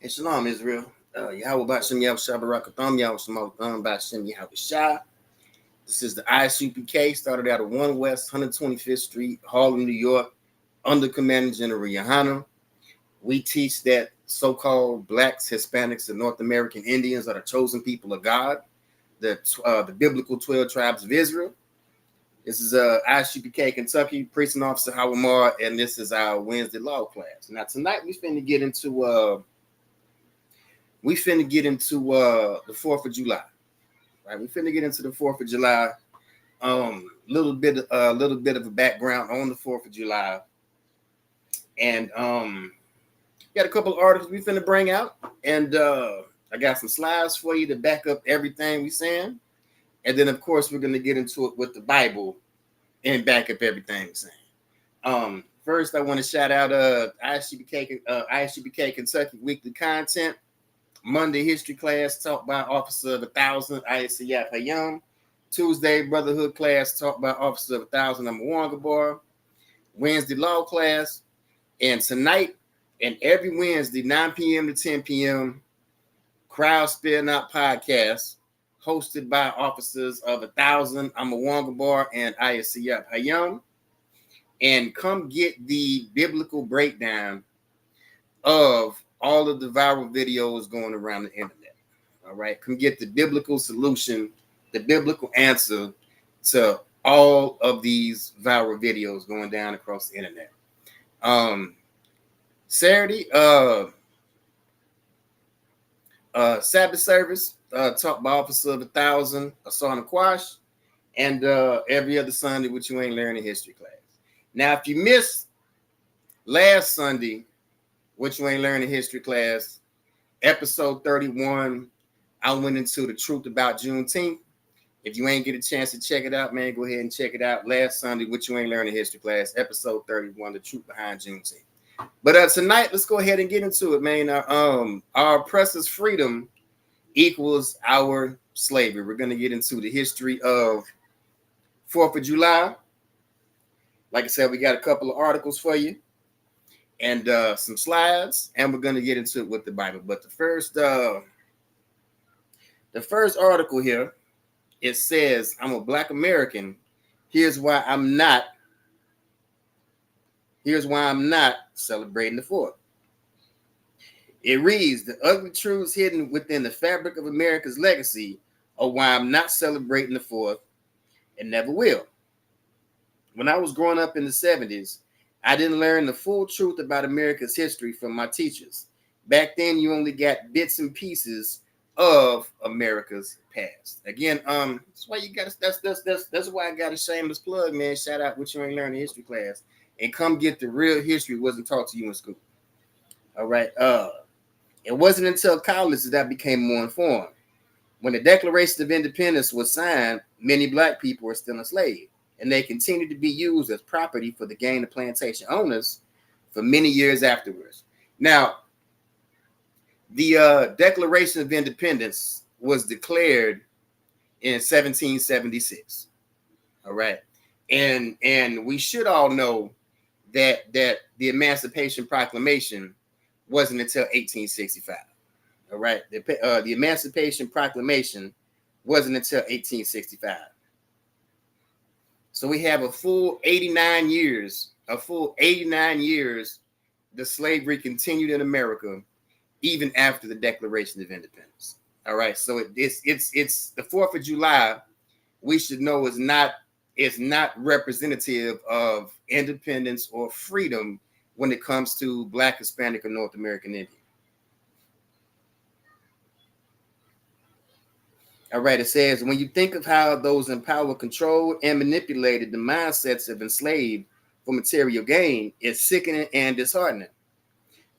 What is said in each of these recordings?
And Shalom, Israel. Yahweh Bashim Yahweh Shabbarakatham Yahweh Shematham Bashim Yahweh Shah. This is the ISUPK, started out at 1 West 125th Street, Harlem, New York, under Commander General Yohana. We teach that so-called blacks, Hispanics, and North American Indians are the chosen people of God, the biblical 12 tribes of Israel. This is ISUPK, Kentucky, Precinct Officer Howard, and this is our Wednesday law class. Now tonight we finna get into the 4th of July. Right, we finna get into the 4th of July. Little bit of a background on the 4th of July, and got a couple of articles we finna bring out, and I got some slides for you to back up everything we saying, and then of course we're gonna get into it with the Bible and back up everything we're saying. First, I want to shout out ISUPK Kentucky weekly content. Monday history class taught by Officer of 1,000 ISUPK. Tuesday brotherhood class taught by Officer of 1,000 Wongabar. Wednesday law class, and tonight and every Wednesday 9 p.m. to 10 p.m. Crowd Spin Out podcast hosted by Officers of 1,000 Wongabar and ISUPK. And come get the biblical breakdown of all of the viral videos going around the internet. All right, come get the biblical solution, the biblical answer to all of these viral videos going down across the internet. Saturday, Sabbath service taught by Officer of 1,000 Asana Quash, and every other Sunday, which you ain't learning history class. Now, if you missed last Sunday, which you ain't learning history class, episode 31, I went into the truth about Juneteenth. If you ain't get a chance to check it out, man, go ahead and check it out. Last Sunday, which you ain't learning history class, episode 31, the truth behind Juneteenth. But tonight, let's go ahead and get into it, man. Our oppressor's freedom equals our slavery. We're going to get into the history of 4th of July. Like I said, we got a couple of articles for you and some slides, and we're going to get into it with the Bible. But the first article here, it says, I'm a Black American. Here's why I'm not celebrating the 4th. It reads, the ugly truths hidden within the fabric of America's legacy are why I'm not celebrating the 4th and never will. When I was growing up in the 70s, I didn't learn the full truth about America's history from my teachers. Back then, you only got bits and pieces of America's past. Again, that's why you got that's why I got a shameless plug, man. Shout out what you ain't learning history class, and come get the real history wasn't taught to you in school. All right. It wasn't until college that I became more informed. When the Declaration of Independence was signed, many Black people were still enslaved, and they continued to be used as property for the gain of plantation owners for many years afterwards. Now, the Declaration of Independence was declared in 1776. All right, and we should all know that the Emancipation Proclamation wasn't until 1865. All right, the Emancipation Proclamation wasn't until 1865. So we have a full 89 years. The slavery continued in America even after the Declaration of Independence. All right, so it's the 4th of July. We should know is not representative of independence or freedom when it comes to Black, Hispanic, or North American Indian. All right, it says, when you think of how those in power controlled and manipulated the mindsets of enslaved for material gain, it's sickening and disheartening.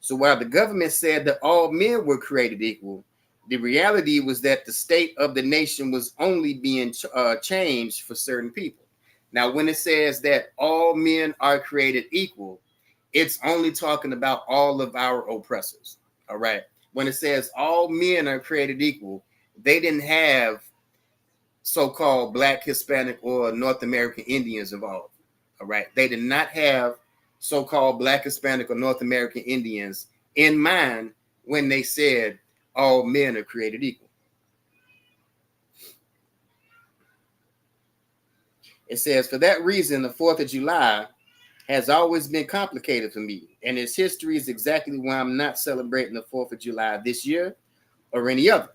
So while the government said that all men were created equal, the reality was that the state of the nation was only being changed for certain people. Now, when it says that all men are created equal, it's only talking about all of our oppressors. All right. When it says all men are created equal, they didn't have so-called Black, Hispanic, or North American Indians involved. All right. They did not have so-called Black, Hispanic, or North American Indians in mind when they said all men are created equal. It says, for that reason, the 4th of July has always been complicated for me, and its history is exactly why I'm not celebrating the 4th of July this year or any other.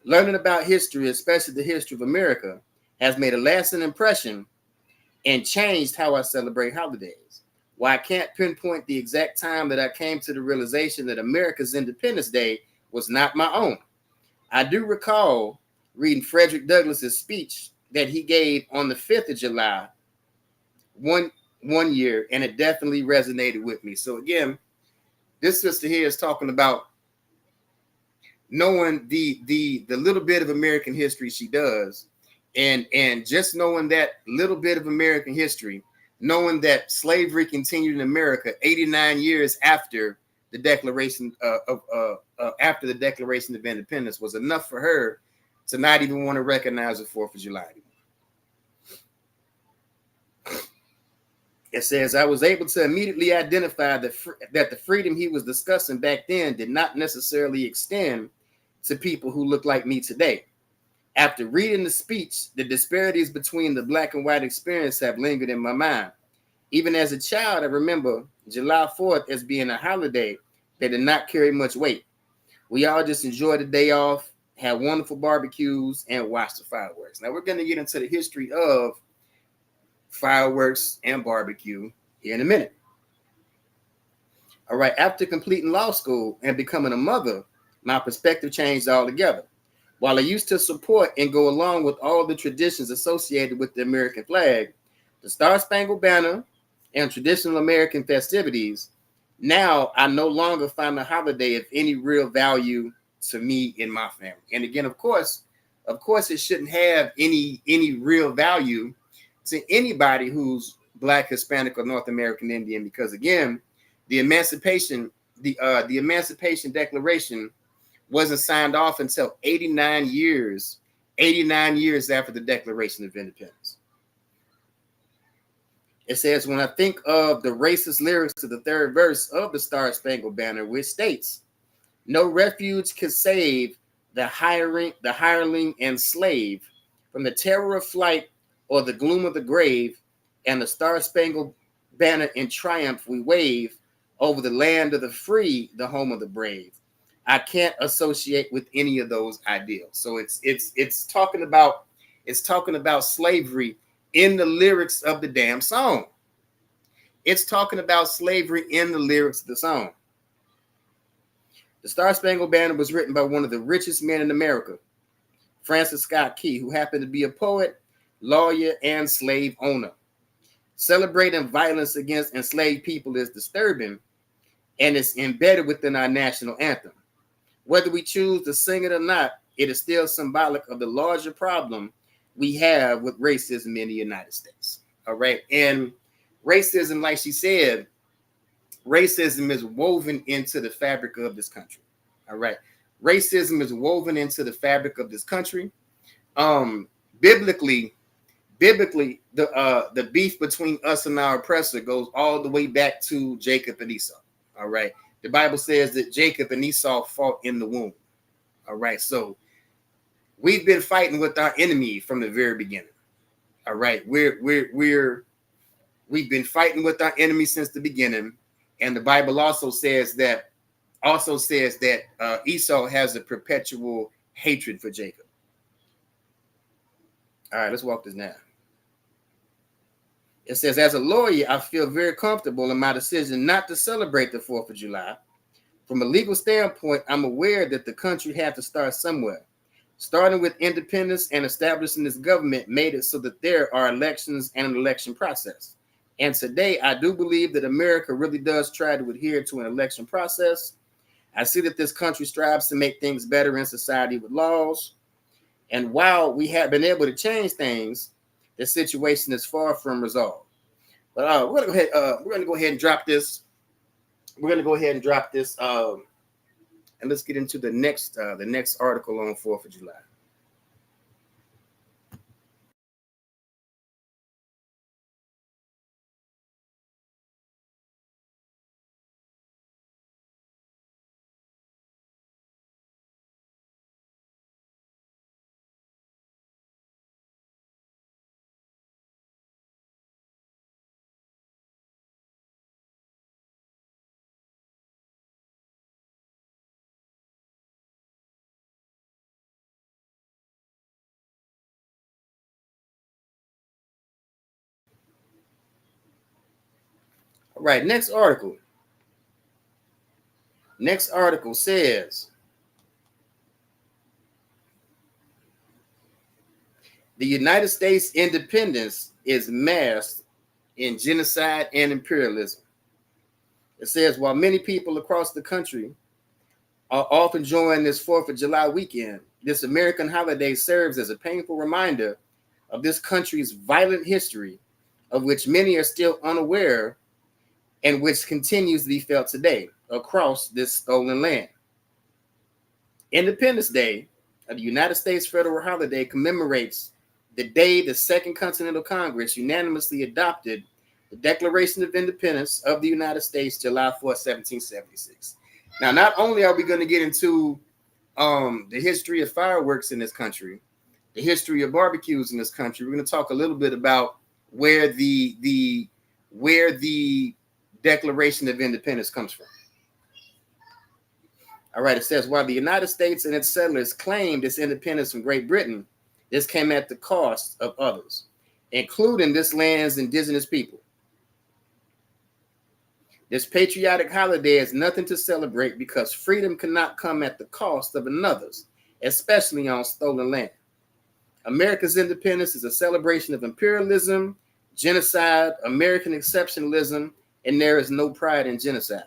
Learning about history, especially the history of America, has made a lasting impression and changed how I celebrate holidays. While I can't pinpoint the exact time that I came to the realization that America's Independence Day was not my own, I do recall reading Frederick Douglass's speech that he gave on the 5th of July one year, and it definitely resonated with me. So again, this sister here is talking about knowing the little bit of American history she does, and just knowing that little bit of American history, knowing that slavery continued in America 89 years after the Declaration after the Declaration of Independence was enough for her to not even want to recognize the 4th of July anymore. It says, I was able to immediately identify that the freedom he was discussing back then did not necessarily extend to people who look like me today. After reading the speech, the disparities between the black and white experience have lingered in my mind. Even as a child, I remember July 4th as being a holiday that did not carry much weight. We all just enjoyed the day off, had wonderful barbecues, and watched the fireworks. Now we're going to get into the history of fireworks and barbecue here in a minute. All right, after completing law school and becoming a mother, my perspective changed altogether. While I used to support and go along with all the traditions associated with the American flag, the Star-Spangled Banner, and traditional American festivities, now I no longer find the holiday of any real value to me and my family. And again, of course, it shouldn't have any real value to anybody who's Black, Hispanic, or North American Indian, because again, the Emancipation Declaration wasn't signed off until 89 years after the Declaration of Independence. It says, when I think of the racist lyrics to the 3rd verse of the Star-Spangled Banner, which states, no refuge can save the hireling and slave from the terror of flight or the gloom of the grave, and the Star-Spangled Banner in triumph we wave over the land of the free, the home of the brave. I can't associate with any of those ideals. So it's talking about slavery in the lyrics of the damn song. It's talking about slavery in the lyrics of the song. The Star-Spangled Banner was written by one of the richest men in America, Francis Scott Key, who happened to be a poet, lawyer, and slave owner. Celebrating violence against enslaved people is disturbing, and it's embedded within our national anthem. Whether we choose to sing it or not, it is still symbolic of the larger problem we have with racism in the United States. All right. And racism, like she said, racism is woven into the fabric of this country. All right. Racism is woven into the fabric of this country. Biblically, the beef between us and our oppressor goes all the way back to Jacob and Esau. All right. The Bible says that Jacob and Esau fought in the womb. All right. So we've been fighting with our enemy from the very beginning. All right. We've been fighting with our enemy since the beginning. And the Bible also says that Esau has a perpetual hatred for Jacob. All right, let's walk this now. It says, as a lawyer, I feel very comfortable in my decision not to celebrate the 4th of July. From a legal standpoint, I'm aware that the country had to start somewhere. Starting with independence and establishing this government made it so that there are elections and an election process. And today, I do believe that America really does try to adhere to an election process. I see that this country strives to make things better in society with laws. And while we have been able to change things, the situation is far from resolved. But we're gonna go ahead and drop this. And let's get into the next article on 4th of July. right, next article. Next article says the United States independence is masked in genocide and imperialism. It says while many people across the country are often enjoying this 4th of July weekend, this American holiday serves as a painful reminder of this country's violent history, of which many are still unaware and which continues to be felt today across this stolen land. Independence Day, the United States federal holiday, commemorates the day the Second Continental Congress unanimously adopted the Declaration of Independence of the United States, July 4, 1776. Now, not only are we going to get into the history of fireworks in this country, the history of barbecues in this country, we're going to talk a little bit about where the Declaration of Independence comes from. All right, it says, while the United States and its settlers claimed its independence from Great Britain, this came at the cost of others, including this land's indigenous people. This patriotic holiday is nothing to celebrate because freedom cannot come at the cost of another's, especially on stolen land. America's independence is a celebration of imperialism, genocide, American exceptionalism, and there is no pride in genocide.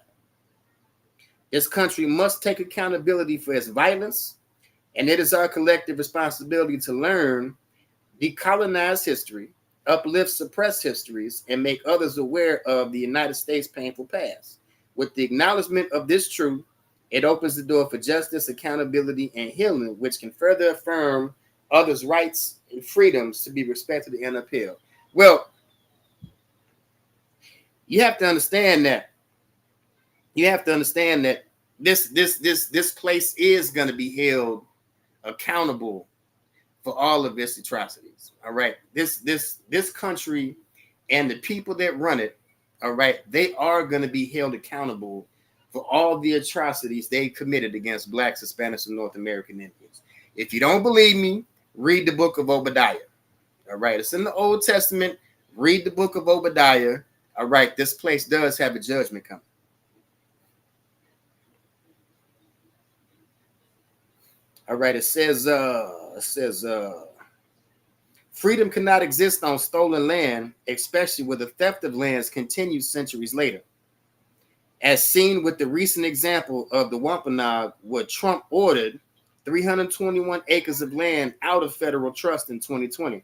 This country must take accountability for its violence, and it is our collective responsibility to learn, decolonize history, uplift suppressed histories, and make others aware of the United States' painful past. With the acknowledgement of this truth, it opens the door for justice, accountability, and healing, which can further affirm others' rights and freedoms to be respected and upheld. Well, you have to understand that. This place is going to be held accountable for all of its atrocities. All right. This country and the people that run it, all right, they are going to be held accountable for all the atrocities they committed against Blacks, Hispanics, and North American Indians. If you don't believe me, read the book of Obadiah. All right. It's in the Old Testament. Read the book of Obadiah. All right. This place does have a judgment coming. All right, it says, freedom cannot exist on stolen land, especially where the theft of lands continues centuries later. As seen with the recent example of the Wampanoag, where Trump ordered 321 acres of land out of federal trust in 2020.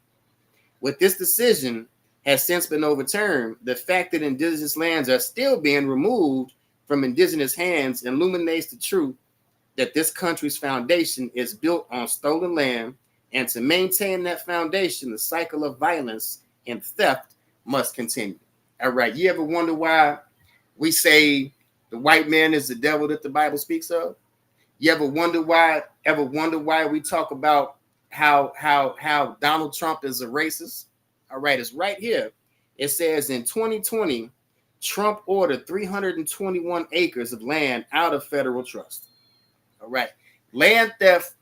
With this decision has since been overturned, the fact that indigenous lands are still being removed from indigenous hands illuminates the truth that this country's foundation is built on stolen land, and to maintain that foundation, the cycle of violence and theft must continue. All right, you ever wonder why we say the white man is the devil that the Bible speaks of? You ever wonder why we talk about how Donald Trump is a racist? All right, it's right here. It says in 2020, Trump ordered 321 acres of land out of federal trust. All right. Land theft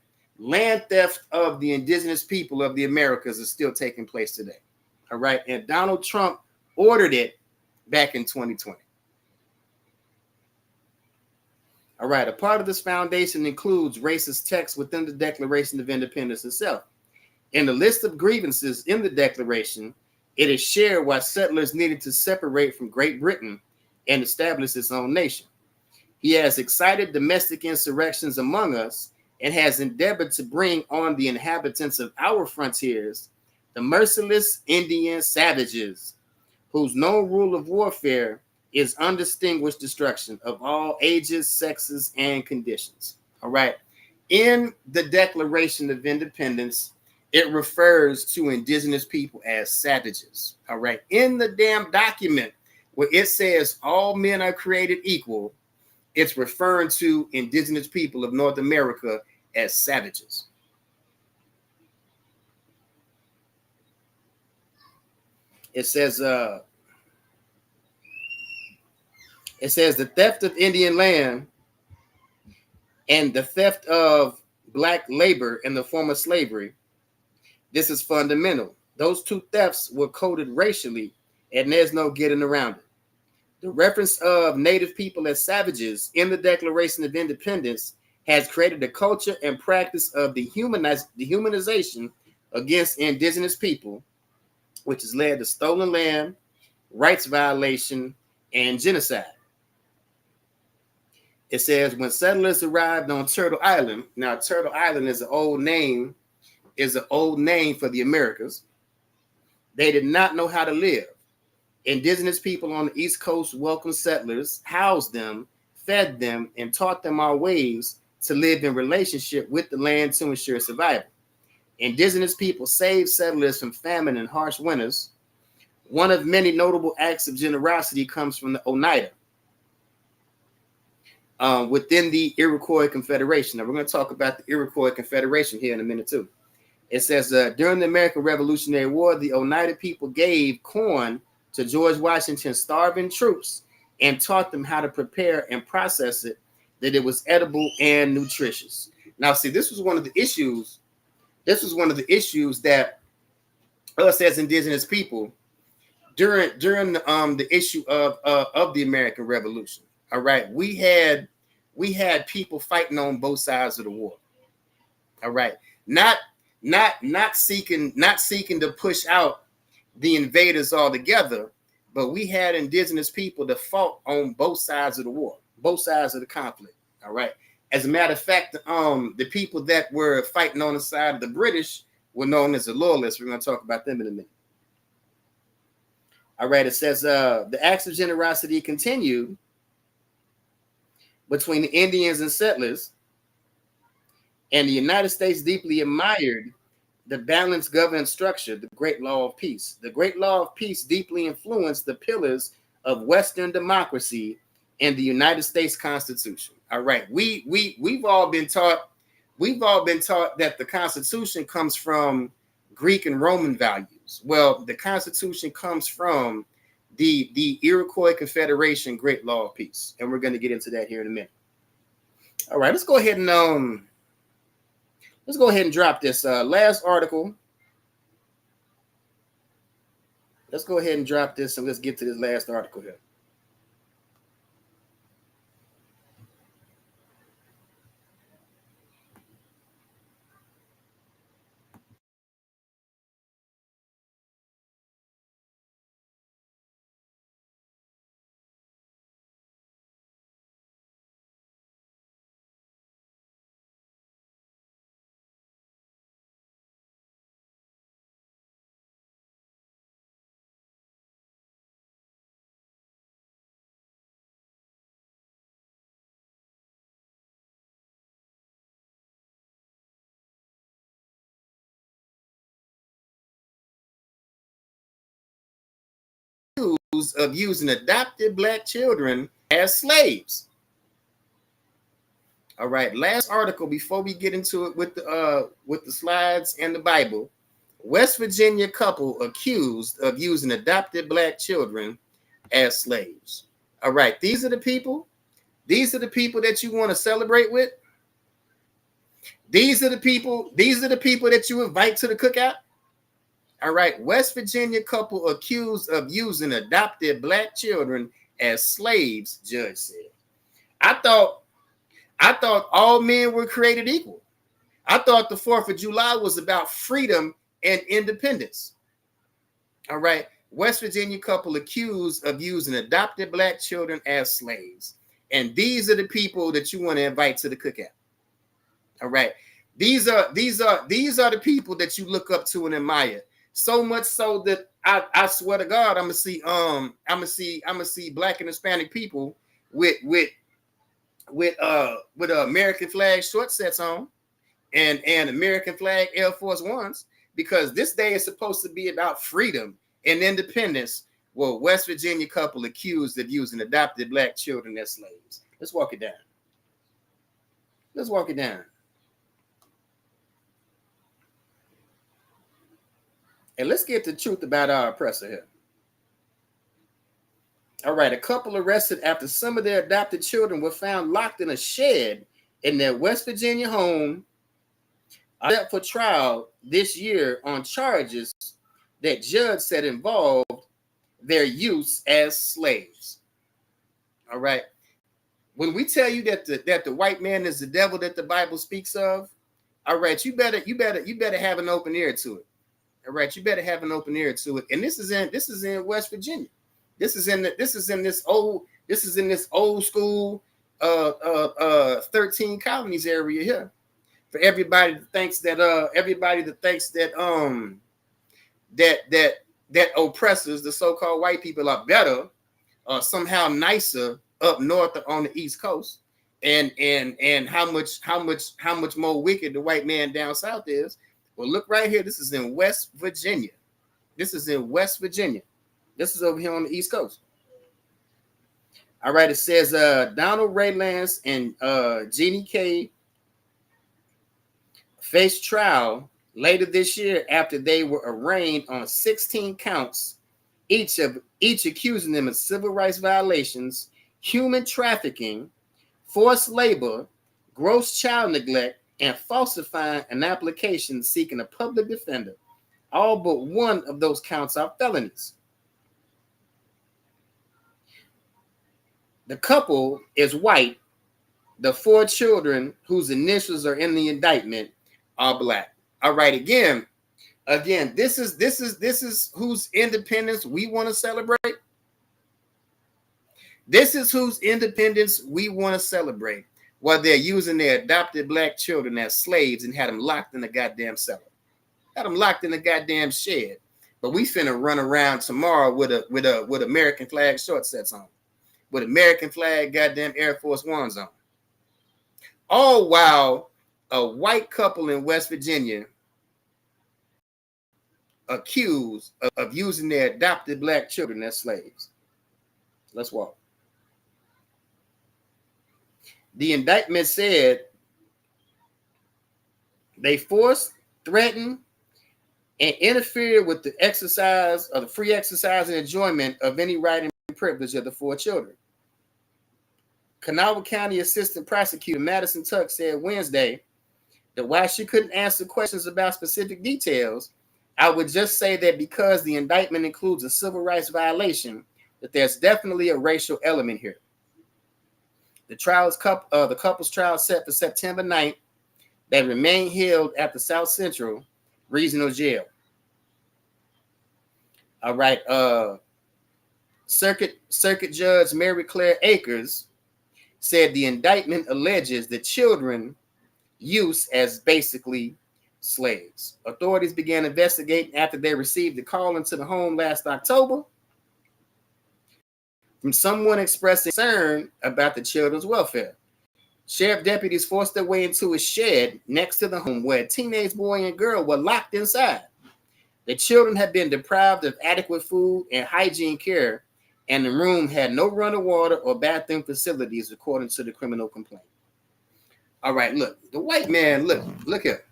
of the indigenous people of the Americas is still taking place today. All right. And Donald Trump ordered it back in 2020. All right. A part of this foundation includes racist text within the Declaration of Independence itself. In the list of grievances in the Declaration, it is shared why settlers needed to separate from Great Britain and establish its own nation. He has excited domestic insurrections among us and has endeavored to bring on the inhabitants of our frontiers the merciless Indian savages, whose known rule of warfare is undistinguished destruction of all ages, sexes, and conditions. All right. In the Declaration of Independence, it refers to indigenous people as savages. All right. In the damn document where it says all men are created equal, it's referring to indigenous people of North America as savages. It says the theft of Indian land and the theft of Black labor in the form of slavery. This is fundamental. Those two thefts were coded racially, and there's no getting around it. The reference of Native people as savages in the Declaration of Independence has created a culture and practice of dehumanization against indigenous people, which has led to stolen land, rights violation, and genocide. It says when settlers arrived on Turtle Island, now Turtle Island is an old name for the Americas. They did not know how to live. Indigenous people on the East Coast welcomed settlers, housed them, fed them, and taught them our ways to live in relationship with the land to ensure survival. Indigenous people saved settlers from famine and harsh winters. One of many notable acts of generosity comes from the Oneida within the Iroquois Confederation. Now, we're going to talk about the Iroquois Confederation here in a minute, too. It says, during the American Revolutionary War, the Oneida people gave corn to George Washington's starving troops and taught them how to prepare and process it, that it was edible and nutritious. Now, see, this was one of the issues. This was one of the issues that us as indigenous people during the issue of the American Revolution. All right, we had people fighting on both sides of the war. All right, not seeking to push out the invaders altogether, but we had indigenous people that fought on both sides of the war, both sides of the conflict. All right. As a matter of fact, the people that were fighting on the side of the British were known as the Loyalists. We're going to talk about them in a minute. All right. It says the acts of generosity continued between the Indians and settlers, and the United States deeply admired the balanced governance structure, the Great Law of Peace. The Great Law of Peace deeply influenced the pillars of Western democracy and the United States Constitution. All right, we've all been taught that the Constitution comes from Greek and Roman values. Well, the Constitution comes from the Iroquois Confederation Great Law of Peace, and we're going to get into that here in a minute. All right, let's go ahead and drop this last article. Let's go ahead and drop this, and let's get to this last article here. Of using adopted Black children as slaves. All right, last article before we get into it with the slides and the Bible. West Virginia couple accused of using adopted Black children as slaves. All right, these are the people that you want to celebrate with. These are the people that you invite to the cookout. All right, West Virginia couple accused of using adopted Black children as slaves, judge said. I thought all men were created equal. I thought the 4th of July was about freedom and independence. All right, West Virginia couple accused of using adopted Black children as slaves. And these are the people that you want to invite to the cookout. All right, these are the people that you look up to and admire. So much so that I swear to God, I'm gonna see Black and Hispanic people with American flag short sets on and American flag Air Force Ones, because this day is supposed to be about freedom and independence. Well, West Virginia couple accused of using adopted Black children as slaves. Let's walk it down. Let's walk it down. And let's get the truth about our oppressor here. All right, a couple arrested after some of their adopted children were found locked in a shed in their West Virginia home, set for trial this year on charges that judge said involved their use as slaves. All right. When we tell you that the white man is the devil that the Bible speaks of, all right, you better have an open ear to it. All right, you better have an open ear to it. And this is in West Virginia. This is in this old school 13 colonies area here. For everybody that thinks that that oppressors, the so-called white people, are better or somehow nicer up north or on the East Coast, and how much more wicked the white man down south is. Well, look right here. This is in West Virginia. This is in West Virginia. This is over here on the East Coast. All right. It says Donald Ray Lance and Jeannie K faced trial later this year after they were arraigned on 16 counts, each accusing them of civil rights violations, human trafficking, forced labor, gross child neglect, and falsifying an application seeking a public defender. All but one of those counts are felonies. The couple is white. The 4 children whose initials are in the indictment are black. All right, again, this is whose independence we want to celebrate. This is whose independence we want to celebrate, while they're using their adopted black children as slaves and had them locked in the goddamn cellar, had them locked in the goddamn shed. But we finna run around tomorrow with American flag short sets on, with American flag goddamn Air Force Ones on, all while a white couple in West Virginia accused of using their adopted black children as slaves. Let's walk. The indictment said they forced, threatened, and interfered with the exercise of the free exercise and enjoyment of any right and privilege of the 4 children. Kanawha County Assistant Prosecutor Madison Tuck said Wednesday that while she couldn't answer questions about specific details, I would just say that because the indictment includes a civil rights violation, that there's definitely a racial element here. The couple's trial set for September 9th. They remain held at the South Central Regional Jail. All right. Circuit Judge Mary Claire Akers said the indictment alleges the children use as basically slaves. Authorities began investigating after they received a call into the home last October from someone expressing concern about the children's welfare. Sheriff deputies forced their way into a shed next to the home where a teenage boy and girl were locked inside. The children had been deprived of adequate food and hygiene care, and the room had no running water or bathroom facilities, according to the criminal complaint. All right, look, the white man, look here.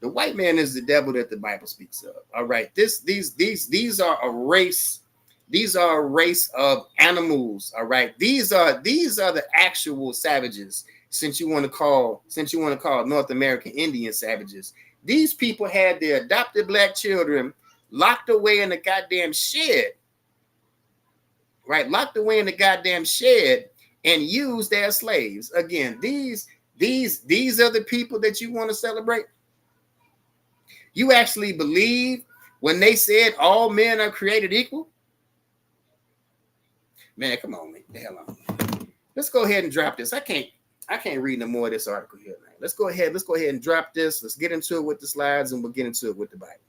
The white man is the devil that the Bible speaks of. All right, these are a race. These are a race of animals. All right, these are the actual savages. Since you want to call North American Indian savages, these people had their adopted black children locked away in the goddamn shed. Right, locked away in the goddamn shed and used as slaves. Again, these are the people that you want to celebrate. You actually believe when they said all men are created equal? Man, come on, man. The hell on. Let's go ahead and drop this. I can't read no more of this article here, man. Let's go ahead and drop this. Let's get into it with the slides, and we'll get into it with the Bible.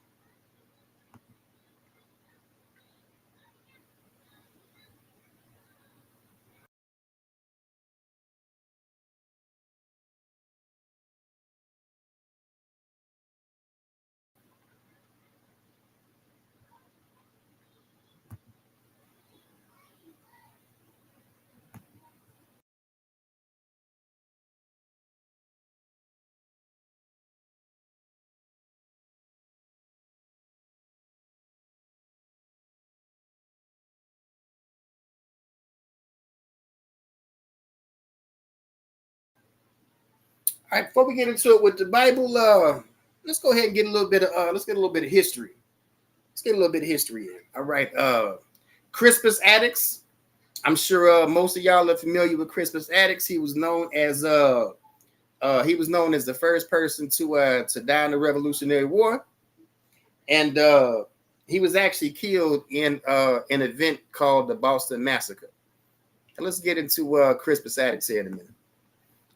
All right, before we get into it with the Bible, let's go ahead and get a little bit of history. Let's get a little bit of history in. All right, Crispus Attucks. I'm sure most of y'all are familiar with Crispus Attucks. He was known as the first person to die in the Revolutionary War, and he was actually killed in an event called the Boston Massacre. And let's get into Crispus Attucks here in a minute.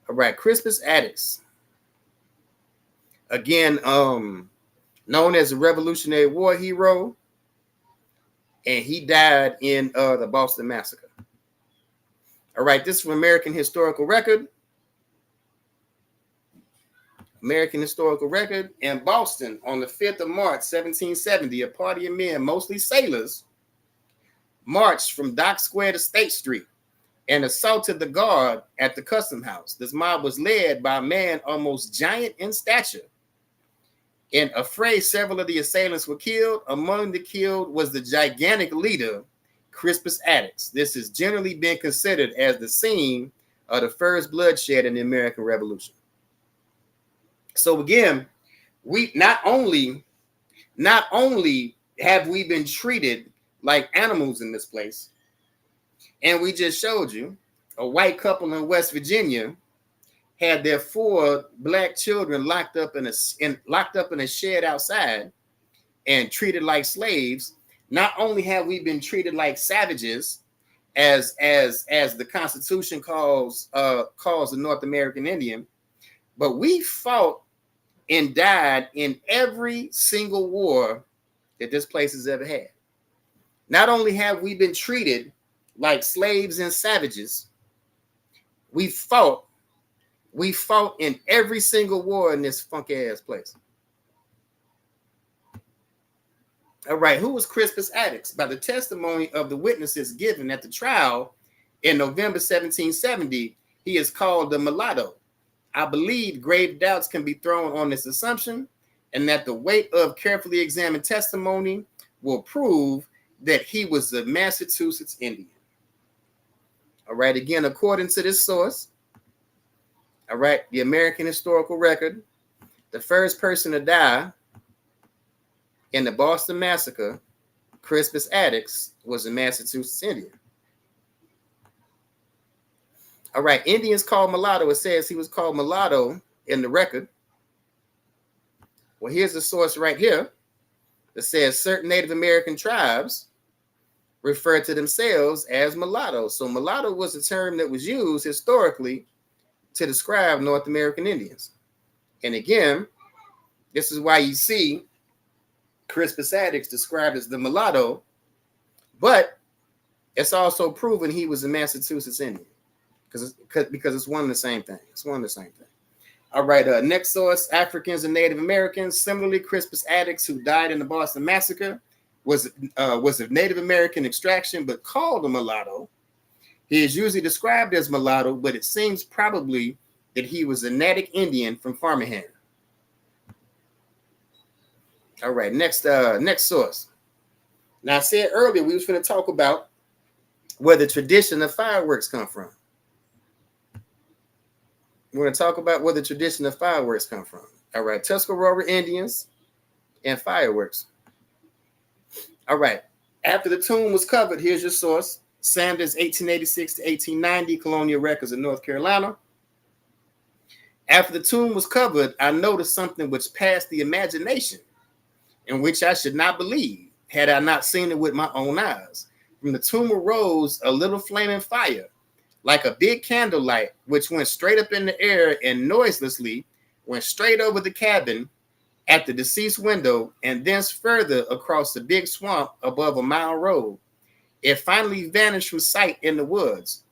All right, Crispus Attucks, again, known as a Revolutionary War hero, and he died in the Boston Massacre. All right, this is from American Historical Record. American Historical Record. In Boston, on the 5th of March, 1770, a party of men, mostly sailors, marched from Dock Square to State Street and assaulted the guard at the Custom House. This mob was led by a man almost giant in stature. In a fray, several of the assailants were killed. Among the killed was the gigantic leader, Crispus Attucks. This has generally been considered as the scene of the first bloodshed in the American Revolution. So again, we not only have we been treated like animals in this place, and we just showed you a white couple in West Virginia had their 4 black children locked up in a shed outside and treated like slaves. Not only have we been treated like savages, as the Constitution calls the North American Indian, but we fought and died in every single war that this place has ever had. Not only have we been treated like slaves and savages, we fought in every single war in this funky ass place. All right, who was Crispus Attucks? By the testimony of the witnesses given at the trial in November 1770, he is called the mulatto. I believe grave doubts can be thrown on this assumption, and that the weight of carefully examined testimony will prove that he was a Massachusetts Indian. All right, again, according to this source, all right, the American Historical Record, the first person to die in the Boston Massacre, Crispus Attucks, was a Massachusetts Indian. All right, Indians called mulatto. It says he was called mulatto in the record. Well, here's the source right here that says certain Native American tribes refer to themselves as mulattoes. So mulatto was a term that was used historically to describe North American Indians. And again, this is why you see Crispus Attucks described as the mulatto, but it's also proven he was a Massachusetts Indian because it's one and the same thing. It's one and the same thing. All right, next source, Africans and Native Americans. Similarly, Crispus Attucks, who died in the Boston Massacre, was of Native American extraction, but called a mulatto. He is usually described as mulatto, but it seems probably that he was a Natick Indian from Farmington. All right, next source. Now, I said earlier we was going to talk about where the tradition of fireworks come from. We're going to talk about where the tradition of fireworks come from. All right, Tuscarora Indians and fireworks. All right, after the tomb was covered, here's your source. Sanders, 1886 to 1890, Colonial Records of North Carolina. After the tomb was covered, I noticed something which passed the imagination, in which I should not believe, had I not seen it with my own eyes. From the tomb arose a little flaming fire, like a big candlelight, which went straight up in the air and noiselessly went straight over the cabin at the deceased window, and thence further across the big swamp above a mile road. It finally vanished from sight in the woods.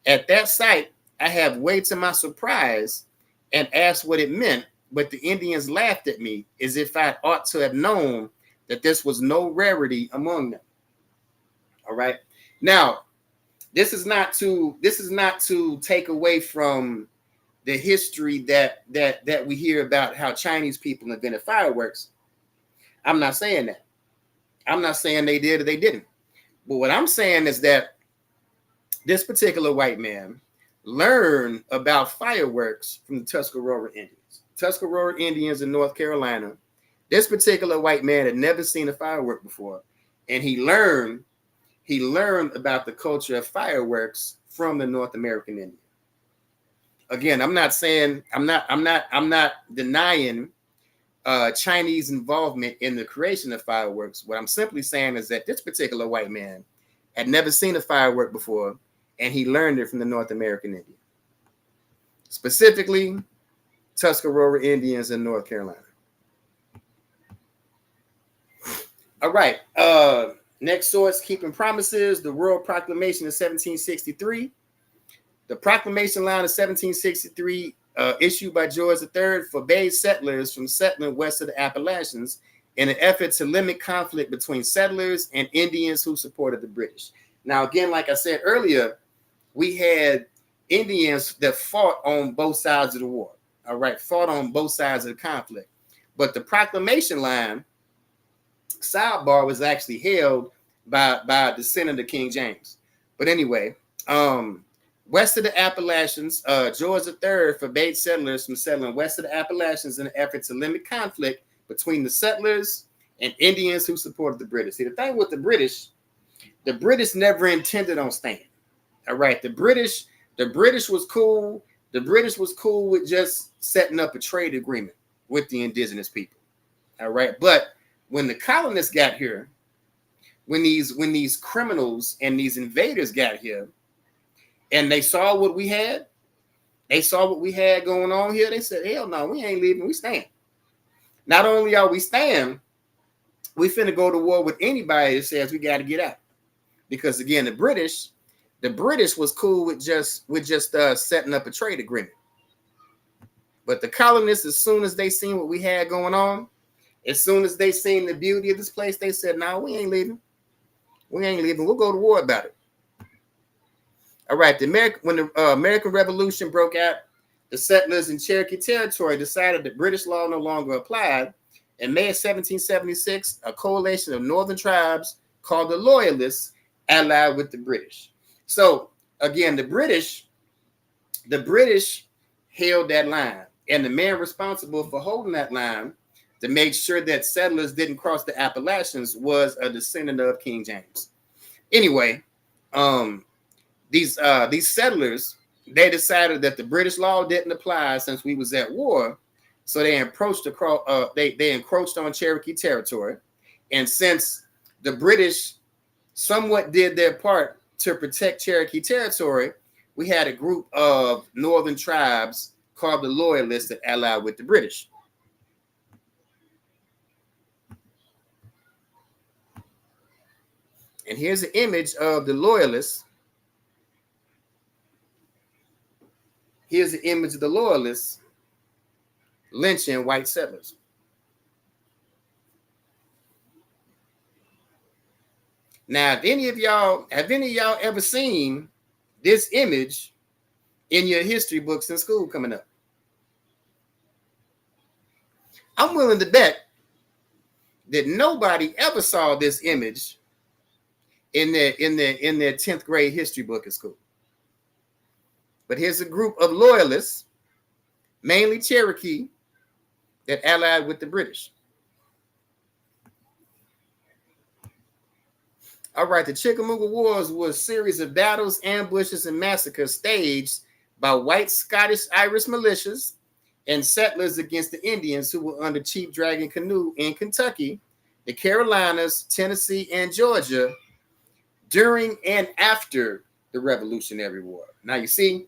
At that sight, I have way to my surprise and asked what it meant, but the Indians laughed at me as if I ought to have known that this was no rarity among them. All right. Now, this is not to take away from the history that we hear about how Chinese people invented fireworks. I'm not saying that. I'm not saying they did or they didn't. But what I'm saying is that this particular white man learned about fireworks from the Tuscarora Indians. Tuscarora Indians in North Carolina. This particular white man had never seen a firework before, and he learned he learned about the culture of fireworks from the North American Indian. Again, I'm not denying Chinese involvement in the creation of fireworks. What I'm simply saying is that this particular white man had never seen a firework before, and he learned it from the North American Indian, specifically Tuscarora Indians in North Carolina. All right. Next source, Keeping Promises, the World Proclamation of 1763. The proclamation line of 1763, issued by George III, forbade settlers from settling west of the Appalachians in an effort to limit conflict between settlers and Indians who supported the British. Now, again, like I said earlier, we had Indians that fought on both sides of the war. All right, fought on both sides of the conflict. But the proclamation line, sidebar, was actually held by a descendant of King James. But anyway, west of the Appalachians, George III forbade settlers from settling west of the Appalachians in an effort to limit conflict between the settlers and Indians who supported the British. See, the thing with the British never intended on staying. All right, the British was cool. The British was cool with just setting up a trade agreement with the indigenous people. All right, but when the colonists got here, when these criminals and these invaders got here, and they saw what we had going on here, they said, hell no, we ain't leaving, we staying. Not only are we staying, we finna go to war with anybody that says we got to get out. Because again, the British was cool with just setting up a trade agreement. But the colonists, as soon as they seen what we had going on, as soon as they seen the beauty of this place, they said, no, we ain't leaving. We ain't leaving. We'll go to war about it. All right. When the American Revolution broke out, the settlers in Cherokee Territory decided that British law no longer applied. In May of 1776, a coalition of northern tribes called the Loyalists allied with the British. So again, the British held that line, and the man responsible for holding that line to make sure that settlers didn't cross the Appalachians was a descendant of King James. Anyway, these settlers, they decided that the British law didn't apply since we was at war, so they encroached on Cherokee territory, and since the British somewhat did their part to protect Cherokee territory, we had a group of northern tribes called the Loyalists that allied with the British. And here's an image of the Loyalists. Here's an image of the Loyalists lynching white settlers. Now, have any of y'all ever seen this image in your history books in school coming up? I'm willing to bet that nobody ever saw this image in their 10th grade history book at school. But here's a group of loyalists, mainly Cherokee, that allied with the British. All right, the Chickamauga Wars was a series of battles, ambushes, and massacres staged by white Scottish-Irish militias and settlers against the Indians who were under Chief Dragon Canoe in Kentucky, the Carolinas, Tennessee, and Georgia during and after the Revolutionary War. Now, you see,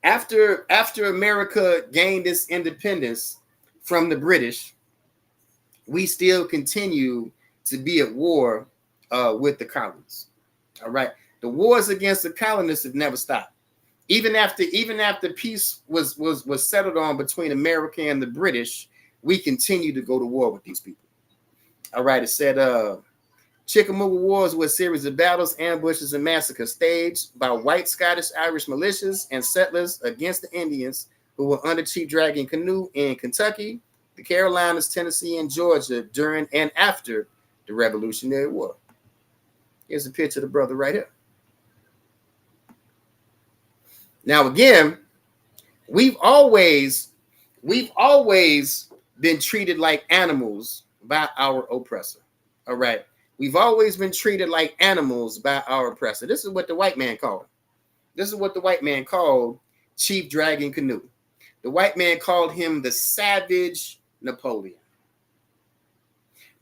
after America gained its independence from the British, we still continue to be at war with the colonists. All right, the wars against the colonists have never stopped. Even after peace was settled on between America and the British, we continue to go to war with these people. All right, it said Chickamauga Wars were a series of battles, ambushes, and massacres staged by white Scottish-Irish militias and settlers against the Indians who were under Chief Dragon Canoe in Kentucky, the Carolinas, Tennessee, and Georgia during and after the Revolutionary War. Here's a picture of the brother right here. Now, again, we've always been treated like animals by our oppressor. All right. We've always been treated like animals by our oppressor. This is what the white man called. This is what the white man called Chief Dragon Canoe. The white man called him the savage Napoleon.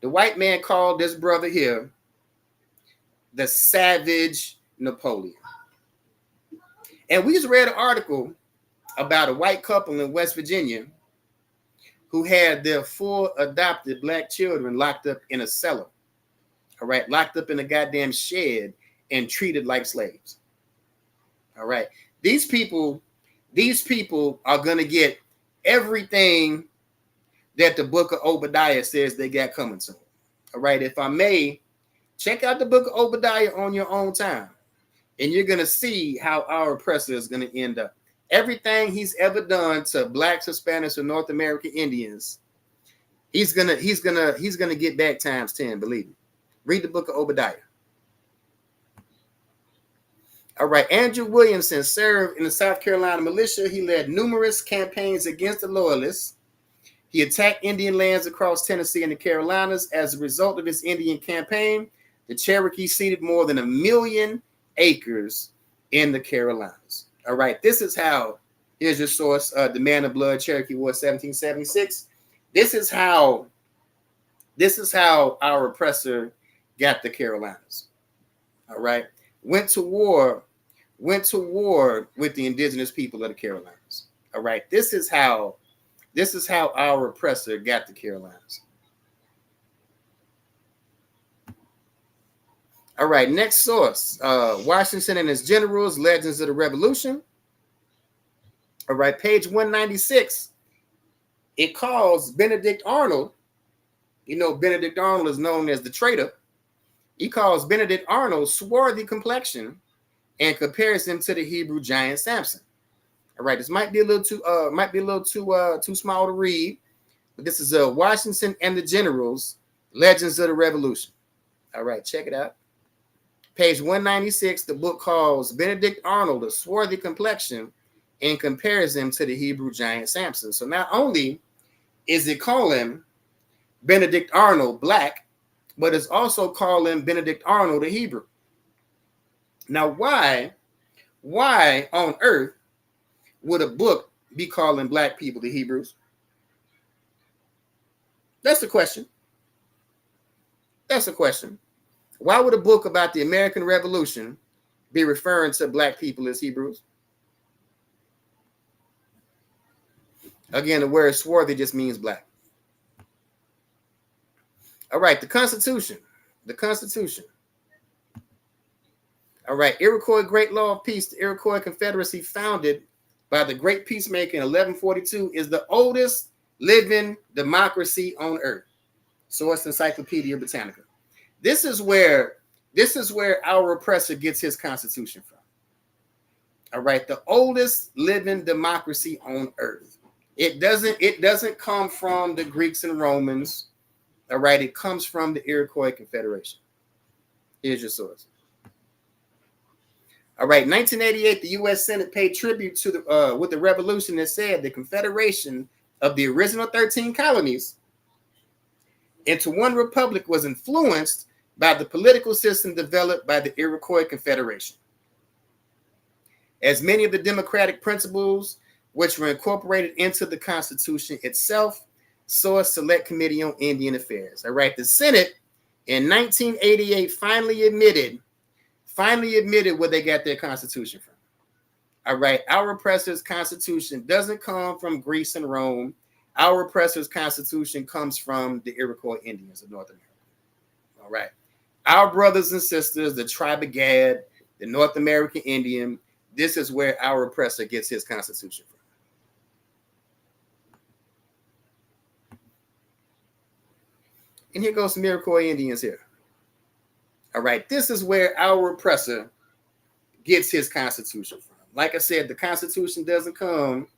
The white man called this brother here the savage Napoleon. And we just read an article about a white couple in West Virginia who had their 4 adopted black children locked up in a cellar. All right, locked up in a goddamn shed and treated like slaves. All right. These people are going to get everything that the book of Obadiah says they got coming to them. All right. If I may, check out the book of Obadiah on your own time, and you're going to see how our oppressor is going to end up. Everything he's ever done to blacks, Hispanics, or North American Indians, he's gonna get back times 10, believe me. Read the book of Obadiah. All right, Andrew Williamson served in the South Carolina militia. He led numerous campaigns against the Loyalists. He attacked Indian lands across Tennessee and the Carolinas. As a result of his Indian campaign, the Cherokee ceded more than 1 million acres in the Carolinas. All right, this is how, here's your source, The Man of Blood, Cherokee War, 1776. This is how our oppressor got the Carolinas. All right. Went to war with the indigenous people of the Carolinas. All right. This is how our oppressor got the Carolinas. All right. Next source, Washington and his generals, Legends of the Revolution. All right. Page 196. It calls Benedict Arnold. You know, Benedict Arnold is known as the traitor. He calls Benedict Arnold swarthy complexion and compares him to the Hebrew giant Samson. All right, this might be a little too small to read, but this is Washington and the Generals, Legends of the Revolution. All right, check it out. Page 196, the book calls Benedict Arnold a swarthy complexion and compares him to the Hebrew giant Samson. So not only is it calling Benedict Arnold black, but it's also calling Benedict Arnold a Hebrew. Now, why on earth would a book be calling black people the Hebrews? That's the question. That's a question. Why would a book about the American Revolution be referring to black people as Hebrews? Again, the word swarthy just means black. All right, the Constitution. The Constitution. All right, Iroquois Great Law of Peace, the Iroquois Confederacy founded by the Great Peacemaker in 1142 is the oldest living democracy on earth. Source Encyclopedia Britannica. This is where our oppressor gets his Constitution from. All right, the oldest living democracy on earth. It doesn't come from the Greeks and Romans. All right, it comes from the Iroquois Confederation. Here's your source. All right, 1988, the U.S. Senate paid tribute to the revolution that said the confederation of the original 13 colonies into one republic was influenced by the political system developed by the Iroquois Confederation. As many of the democratic principles which were incorporated into the Constitution itself, Source Select Committee on Indian Affairs. All right, the Senate in 1988 finally admitted where they got their Constitution from. All right, our oppressor's Constitution doesn't come from Greece and Rome. Our oppressor's Constitution comes from the Iroquois Indians of North America. All right, our brothers and sisters, the tribe of Gad, the North American Indian, this is where our oppressor gets his Constitution from. And here goes some Iroquois Indians here. All right, this is where our oppressor gets his Constitution from. Like I said, the Constitution doesn't come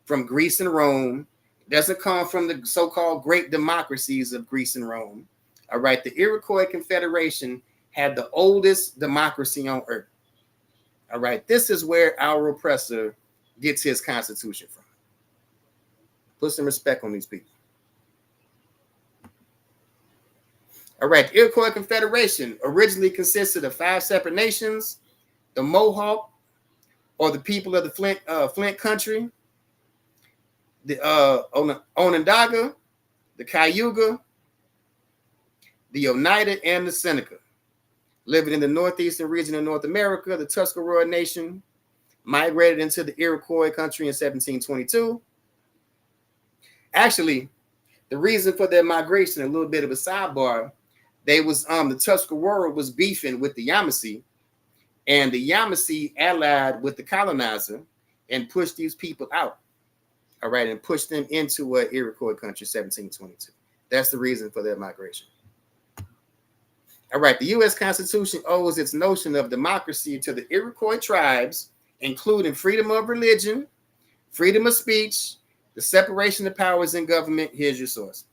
from Greece and Rome. It doesn't come from the so-called great democracies of Greece and Rome. All right, the Iroquois Confederation had the oldest democracy on earth. All right, this is where our oppressor gets his Constitution from. Put some respect on these people. All right, the Iroquois Confederation originally consisted of 5 separate nations: the Mohawk, or the people of the Flint country, the Onondaga, the Cayuga, the Oneida, and the Seneca. Living in the northeastern region of North America, the Tuscarora Nation migrated into the Iroquois country in 1722. Actually, the reason for their migration, a little bit of a sidebar, the Tuscarora was beefing with the Yamasee, and the Yamasee allied with the colonizer and pushed these people out. All right, and pushed them into Iroquois country, 1722. That's the reason for their migration. All right, the U.S. Constitution owes its notion of democracy to the Iroquois tribes, including freedom of religion, freedom of speech, the separation of powers in government. Here's your source.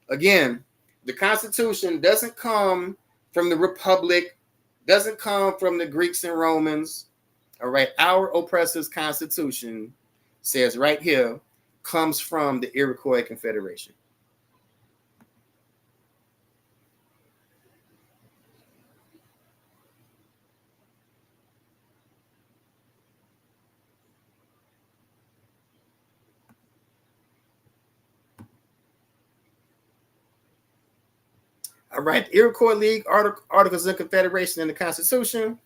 Again, the Constitution doesn't come from the Republic, doesn't come from the Greeks and Romans. All right, our oppressors' Constitution says right here, comes from the Iroquois Confederation. All right, the Iroquois League Articles of Confederation in the Constitution,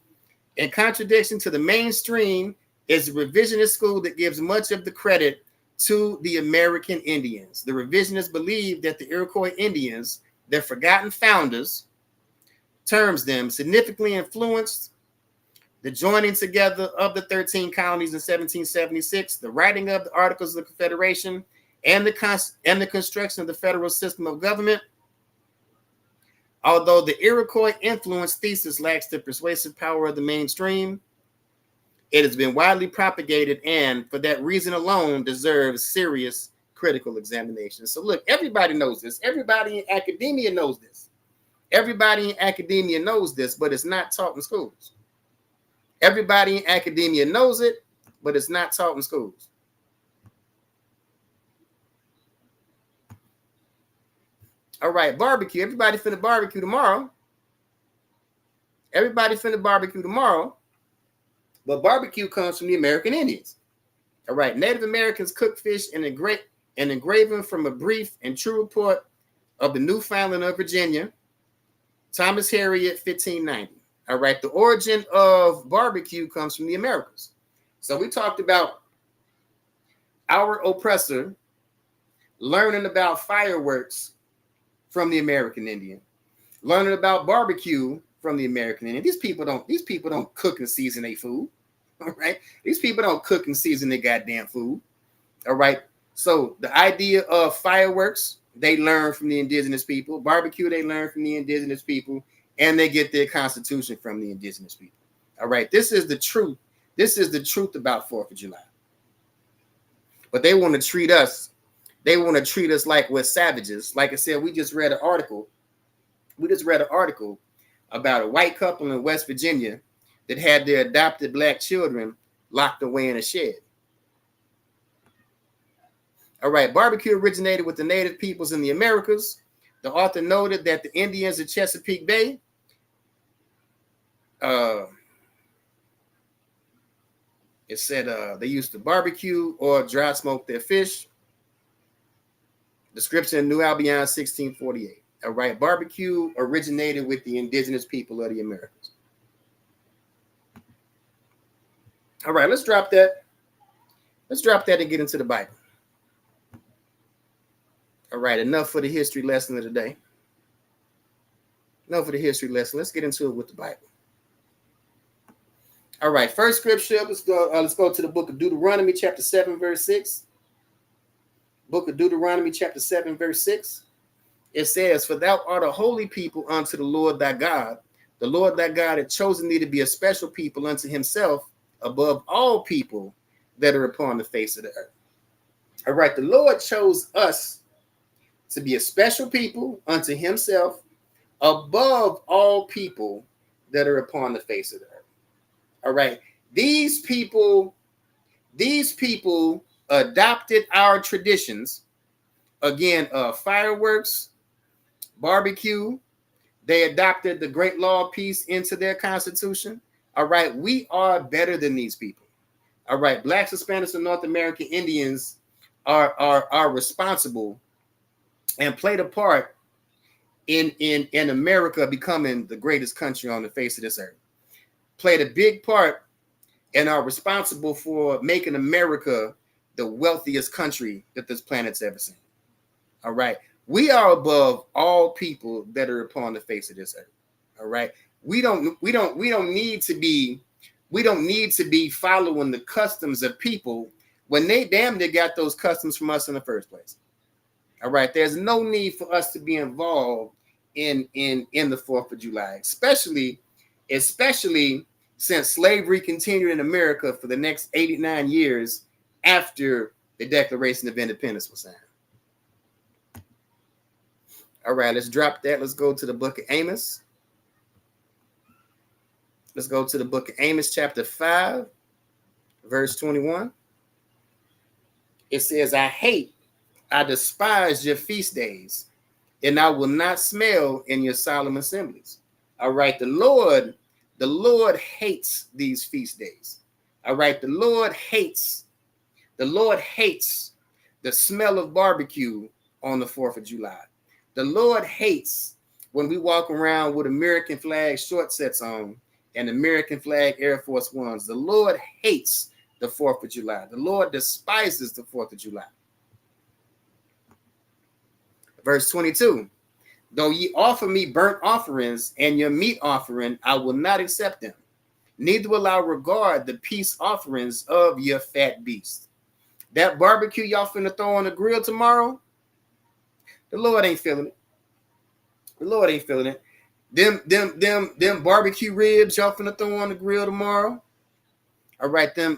in contradiction to the mainstream, is a revisionist school that gives much of the credit to the American Indians. The revisionists believe that the Iroquois Indians, their forgotten founders, terms them, significantly influenced the joining together of the 13 colonies in 1776, the writing of the Articles of Confederation, and the construction of the federal system of government. Although the Iroquois influence thesis lacks the persuasive power of the mainstream, it has been widely propagated and, for that reason alone, deserves serious critical examination. So look, everybody knows this. Everybody in academia knows this. Everybody in academia knows this, but it's not taught in schools. Everybody in academia knows it, but it's not taught in schools. All right, barbecue. Everybody finna barbecue tomorrow. Everybody finna barbecue tomorrow. But barbecue comes from the American Indians. All right, Native Americans cook fish and engraven from a brief and true report of the Newfoundland of Virginia, Thomas Harriot, 1590. All right, the origin of barbecue comes from the Americas. So we talked about our oppressor learning about fireworks from the American Indian, learning about barbecue from the American Indian. These people don't cook and season their food. All right. These people don't cook and season their goddamn food. All right. So the idea of fireworks, they learn from the indigenous people. Barbecue, they learn from the indigenous people, and they get their constitution from the indigenous people. All right. This is the truth. This is the truth about 4th of July. But they want to treat us. They want to treat us like we're savages. Like I said, we just read an article. About a white couple in West Virginia that had their adopted black children locked away in a shed. All right, barbecue originated with the native peoples in the Americas. The author noted that the Indians of Chesapeake Bay it said they used to barbecue or dry smoke their fish. Description in New Albion, 1648. All right, barbecue originated with the indigenous people of the Americas. All right, let's drop that. Let's drop that and get into the Bible. All right, enough for the history lesson of the day. Enough for the history lesson. Let's get into it with the Bible. All right, first scripture. Let's go to the book of Deuteronomy, chapter 7, verse 6. Book of Deuteronomy, chapter 7, verse 6. It says, "For thou art a holy people unto the Lord thy God. The Lord thy God hath chosen thee to be a special people unto himself above all people that are upon the face of the earth." All right, the Lord chose us to be a special people unto himself above all people that are upon the face of the earth. All right, these people adopted our traditions. Again, fireworks, barbecue, They adopted the Great Law of Peace into their constitution. All right, we are better than these people. All right, Blacks, Hispanics, and North American Indians are responsible and played a part in America becoming the greatest country on the face of this earth. Played a big part and are responsible for making America the wealthiest country that this planet's ever seen. All right. We are above all people that are upon the face of this earth. All right. We don't need to be following the customs of people when they damn near got those customs from us in the first place. All right. There's no need for us to be involved in the 4th of July, especially since slavery continued in America for the next 89 years after the Declaration of Independence was signed. All right, let's drop that. Let's go to the book of Amos. Let's go to the book of Amos, chapter 5, verse 21. It says, I despise your feast days, and I will not smell in your solemn assemblies. All right, the Lord hates these feast days. All right, the Lord hates the smell of barbecue on the 4th of July. The Lord hates when we walk around with American flag short sets on and American flag Air Force Ones. The Lord hates the 4th of July. The Lord despises the 4th of July. Verse 22. Though ye offer me burnt offerings and your meat offering, I will not accept them. Neither will I regard the peace offerings of your fat beasts. That barbecue y'all finna throw on the grill tomorrow, the Lord ain't feeling it. The Lord ain't feeling it. Them barbecue ribs y'all finna throw on the grill tomorrow. All right, them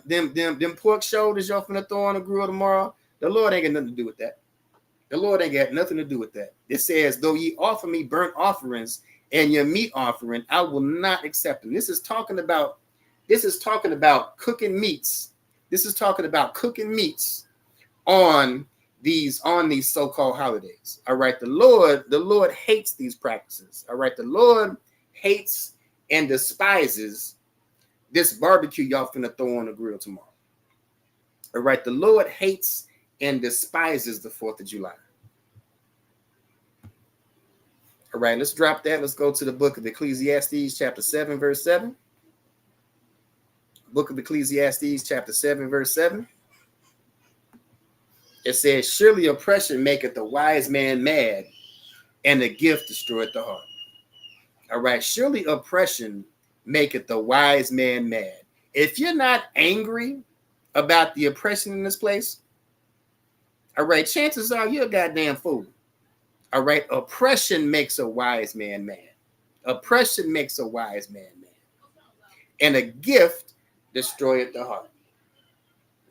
pork shoulders y'all finna throw on the grill tomorrow. The Lord ain't got nothing to do with that. The Lord ain't got nothing to do with that. It says, though ye offer me burnt offerings and your meat offering, I will not accept them. This is talking about cooking meats. This is talking about cooking meats on these so-called holidays. All right. The Lord hates these practices. All right. The Lord hates and despises this barbecue y'all finna throw on the grill tomorrow. All right. The Lord hates and despises the 4th of July. All right, let's drop that. Let's go to the book of Ecclesiastes, chapter 7, verse 7. Book of Ecclesiastes, chapter 7, verse 7. It says, surely oppression maketh the wise man mad, and the gift destroyeth the heart. All right, surely oppression maketh the wise man mad. If you're not angry about the oppression in this place, all right, chances are you're a goddamn fool. All right, oppression makes a wise man mad. Oppression makes a wise man mad. And a gift destroyeth the heart.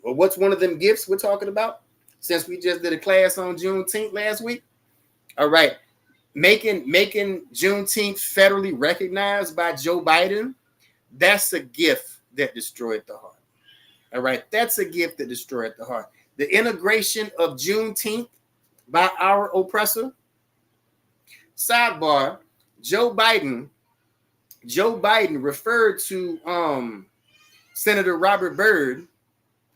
Well, what's one of them gifts we're talking about? Since we just did a class on Juneteenth last week. All right, making Juneteenth federally recognized by Joe Biden, that's a gift that destroyed the heart. All right, that's a gift that destroyed the heart. The integration of Juneteenth by our oppressor. Sidebar, Joe Biden referred to Senator Robert Byrd,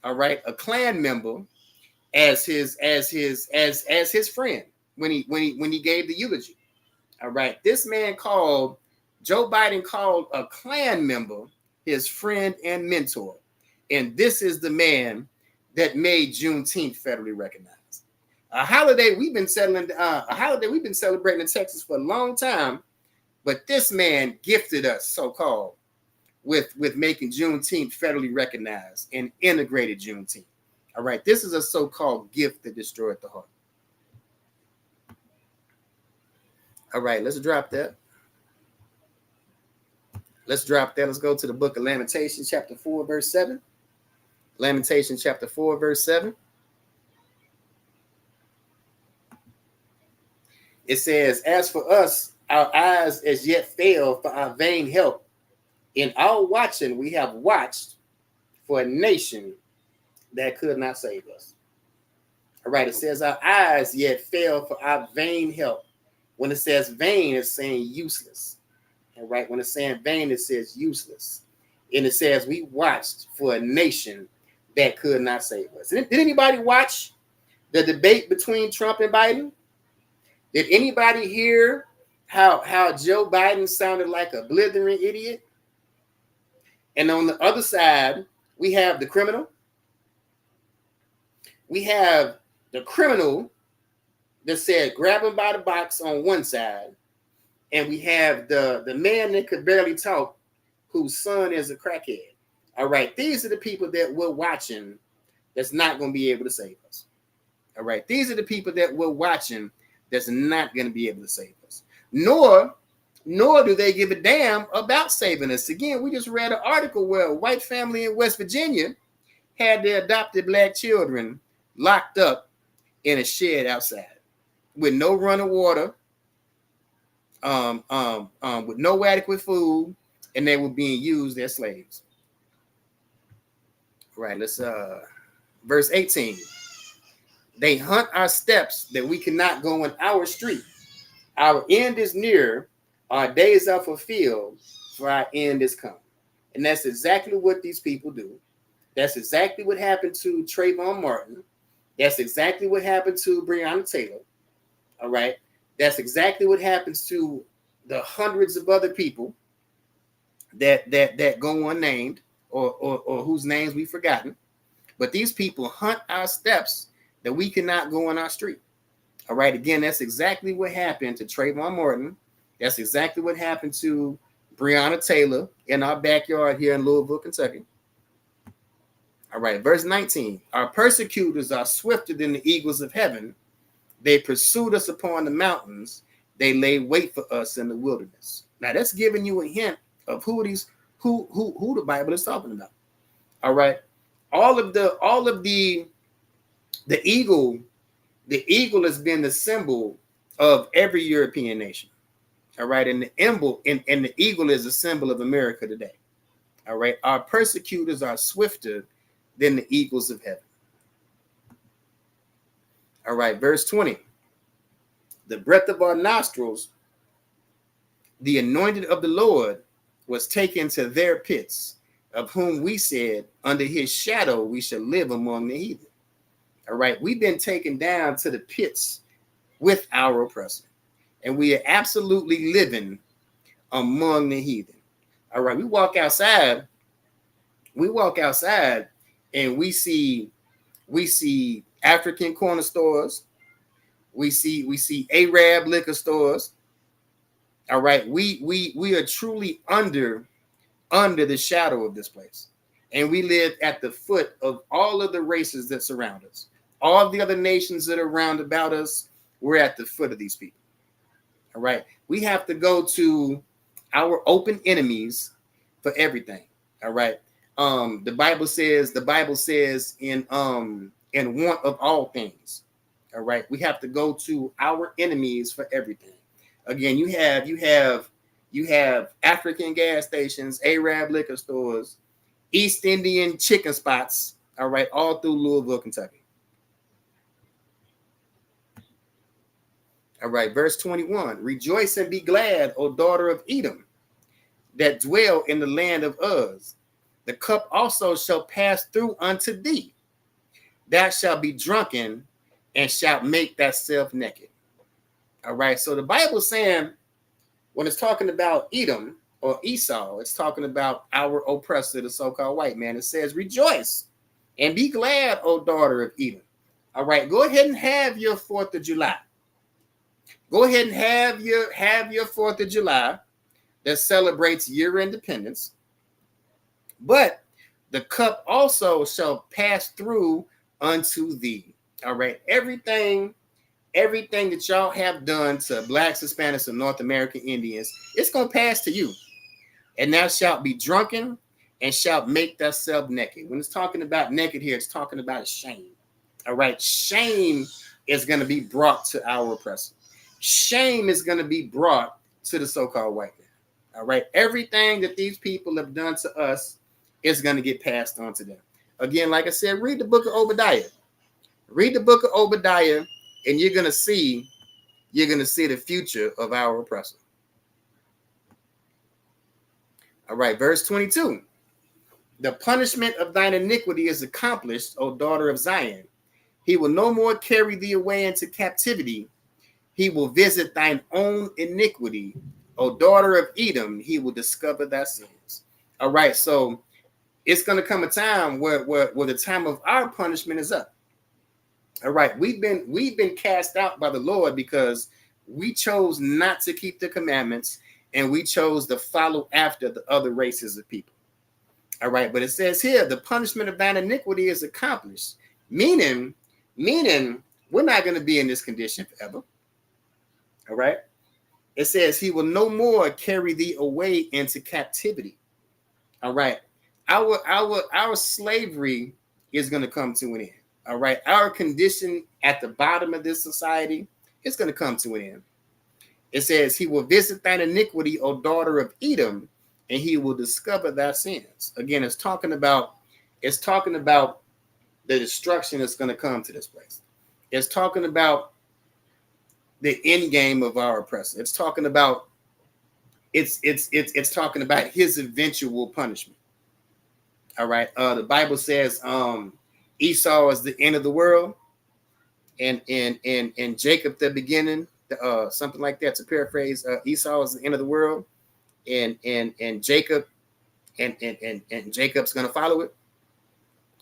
all right, a Klan member, as his friend when he gave the eulogy. All right, Joe Biden called a Klan member his friend and mentor, and this is the man that made Juneteenth federally recognized. A holiday we've been celebrating in Texas for a long time, but this man gifted us, so-called, with making Juneteenth federally recognized and integrated Juneteenth. All right, this is a so-called gift that destroyed the heart. All right, let's drop that. Let's go to the book of Lamentations, chapter 4, verse 7. Lamentations, chapter 4, verse 7. It says, as for us, our eyes as yet fail for our vain help. In our watching, we have watched for a nation that could not save us. All right, it says, our eyes yet fail for our vain help. When it says vain, it's saying useless. All right. When it's saying vain, it says useless. And it says we watched for a nation that could not save us. Did anybody watch the debate between Trump and Biden? Did anybody hear how Joe Biden sounded like a blithering idiot? And on the other side, we have the criminal. We have the criminal that said grab him by the box on one side. And we have the man that could barely talk, whose son is a crackhead. All right, these are the people that we're watching that's not going to be able to save us. All right, these are the people that we're watching that's not going to be able to save us. Nor do they give a damn about saving us. Again, we just read an article where a white family in West Virginia had their adopted black children locked up in a shed outside with no running water, with no adequate food, and they were being used as slaves. Right, let's verse 18. They hunt our steps that we cannot go in our street. Our end is near, our days are fulfilled, for our end is come. And that's exactly what these people do. That's exactly what happened to Trayvon Martin. That's exactly what happened to Breonna Taylor. All right. That's exactly what happens to the hundreds of other people that go unnamed or whose names we've forgotten. But these people hunt our steps that we cannot go on our street. All right. Again, that's exactly what happened to Trayvon Martin. That's exactly what happened to Breonna Taylor in our backyard here in Louisville, Kentucky. All right. Verse 19. Our persecutors are swifter than the eagles of heaven. They pursued us upon the mountains. They lay wait for us in the wilderness. Now that's giving you a hint of who the Bible is talking about. All right. All of the eagle has been the symbol of every European nation. All right. And the eagle is a symbol of America today. All right. Our persecutors are swifter than the eagles of heaven. All right. Verse 20. The breath of our nostrils, the anointed of the Lord, was taken to their pits, of whom we said, under his shadow we shall live among the heathen. All right. We've been taken down to the pits with our oppressor. And we are absolutely living among the heathen. All right. We walk outside and we see African corner stores. We see Arab liquor stores. All right. We are truly under the shadow of this place. And we live at the foot of all of the races that surround us. All the other nations that are round about us, we're at the foot of these people. All right. We have to go to our open enemies for everything. All right. The Bible says in want of all things. All right. We have to go to our enemies for everything. Again, you have African gas stations, Arab liquor stores, East Indian chicken spots. All right. All through Louisville, Kentucky. All right. Verse 21. Rejoice and be glad, O daughter of Edom, that dwell in the land of Uz. The cup also shall pass through unto thee. Thou shalt be drunken and shalt make thyself naked. All right. So the Bible is saying when it's talking about Edom or Esau, it's talking about our oppressor, the so-called white man. It says, rejoice and be glad, O daughter of Edom. All right. Go ahead and have your 4th of July. Go ahead and have your 4th of July that celebrates your independence. But the cup also shall pass through unto thee. All right. Everything that y'all have done to Blacks, Hispanics, and North American Indians, it's going to pass to you. And thou shalt be drunken and shalt make thyself naked. When it's talking about naked here, it's talking about shame. All right. Shame is going to be brought to our oppressor. Shame is going to be brought to the so-called white man. All right. Everything that these people have done to us is going to get passed on to them. Again, like I said, read the book of Obadiah. Read the book of Obadiah, and you're going to see you're going to see the future of our oppressor. All right, verse 22. The punishment of thine iniquity is accomplished, O daughter of Zion. He will no more carry thee away into captivity. He will visit thine own iniquity. O daughter of Edom, he will discover thy sins. All right, so it's going to come a time where the time of our punishment is up. All right, we've been cast out by the Lord because we chose not to keep the commandments, and we chose to follow after the other races of people. All right, but it says here, the punishment of thine iniquity is accomplished, meaning we're not going to be in this condition forever. All right, it says he will no more carry thee away into captivity. All right, our slavery is going to come to an end. All right, our condition at the bottom of this society is going to come to an end. It says he will visit thine iniquity, O daughter of Edom, and he will discover thy sins. Again, it's talking about the destruction that's going to come to this place. It's talking about the end game of our oppressor. It's talking about it's talking about his eventual punishment. All right. The Bible says Esau is the end of the world, and Jacob the beginning. Something like that, to paraphrase. Esau is the end of the world, and Jacob and Jacob's gonna follow it.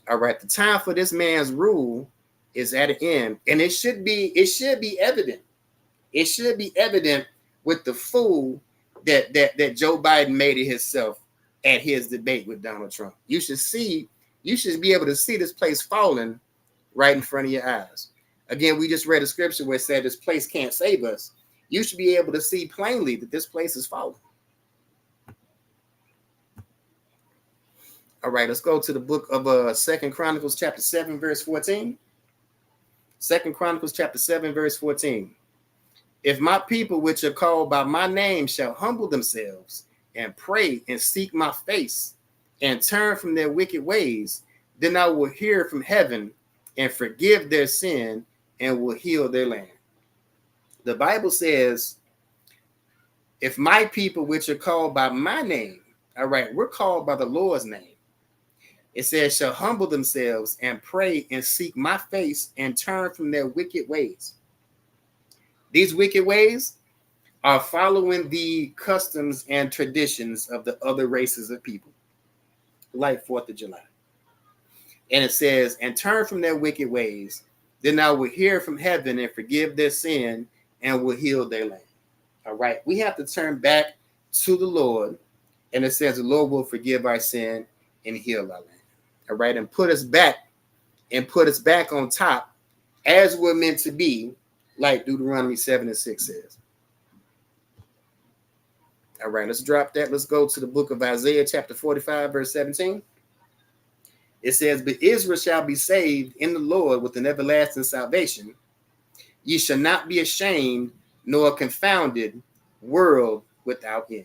All right. The time for this man's rule is at an end, and it should be evident. It should be evident with the fool that Joe Biden made it himself at his debate with Donald Trump. You should be able to see this place falling right in front of your eyes. Again, we just read a scripture where it said this place can't save us. You should be able to see plainly that this place is falling. All right, let's go to the book of 2 Chronicles chapter 7, verse 14. 2 Chronicles chapter 7, verse 14. If my people which are called by my name shall humble themselves and pray and seek my face and turn from their wicked ways, then I will hear from heaven and forgive their sin and will heal their land. The Bible says, if my people which are called by my name, all right, we're called by the Lord's name. It says, shall humble themselves and pray and seek my face and turn from their wicked ways. These wicked ways are following the customs and traditions of the other races of people, like 4th of July. And it says, and turn from their wicked ways, then I will hear from heaven and forgive their sin and will heal their land. All right, we have to turn back to the Lord, and it says the Lord will forgive our sin and heal our land. All right, and put us back on top as we're meant to be, like Deuteronomy 7 and 6 says. All right, let's drop that. Let's go to the book of Isaiah chapter 45, verse 17. It says, but Israel shall be saved in the Lord with an everlasting salvation. Ye shall not be ashamed nor confounded, world without end.